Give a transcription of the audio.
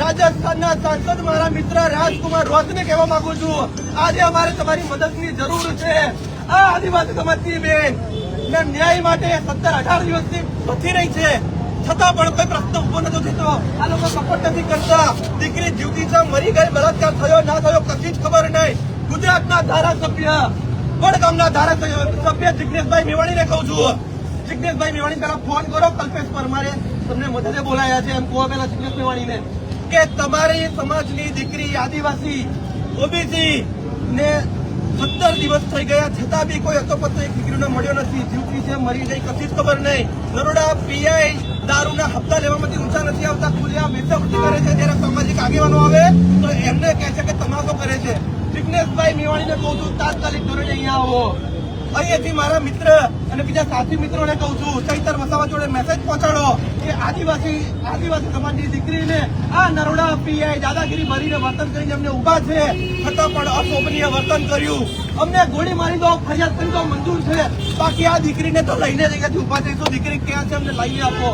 રાજસ્થાનના સાંસદ મારા મિત્ર રાજકુમાર રોતને કહેવા માંગુ છું, આજે અમારે તમારી મદદની જરૂર છે. આ આદિવાસી સમાજની બેન ન્યાય માટે 17-18 દિવસથી વધી રહી છે, છતાં પણ કોઈ પ્રશ્ન ઉભો નથી થતો. આ લોકો સપોર્ટ નથી કરતા. દીકરી જીવતી છે, મરી ગઈ, બળાત્કાર થયો ના થયો કશી જ ખબર નહીં. ગુજરાતના ધારાસભ્ય વડગામના ધારાસભ્ય જિગ્નેશભાઈ મેવાણીને કહું છું, જિગ્નેશભાઈ મેવાણી પેલા ફોન કરો. કલ્પેશ પરમારે તમને મદદે બોલાયા છે, એમ કહો પેલા જિગ્નેશ મેવાણીને કે તમારી સમાજની દીકરી આદિવાસી ઓબીસી ને 17 દિવસ થઈ ગયા છતાં બી કોઈ હતોપતો એક દીકરીનો મળ્યો નથી. જીવતી છે, મરી ગઈ, કશી જ ખબર નહીં. નરોડા પીઆઈ દારૂના હપ્તા લેવામાંથી ઊંચા નથી આવતા, ખુલ્લા વેચાવટી કરે છે. જયારે સામાજિક આગેવાનો આવે તો એમને કહે છે કે તમાશો કરે છે. જિગ્નેશભાઈ મેવાણીને કહું છું, તાત્કાલિક ધોરણે અહીંયા આવો. અહીંયાથી મારા મિત્ર અને બીજા સાથી મિત્રોને કહું છું, ચૈતર વસાવા જોડે મેસેજ પહોંચાડો કે આદિવાસી સમાજની દીકરીને આ નરોડા પીઆઈ દાદાગીરી ભરીને વર્તન કરીને અમને ઉભા છે, છતાં પણ અશોભનીય વર્તન કર્યું. અમને ગોળી મારી દો, ફરિયાદ કરી દો, મંજૂર છે. બાકી આ દીકરીને તો લઈને જગ્યાથી ઉભા થઈશું. દીકરી ક્યાં છે અમને લઈ આપો.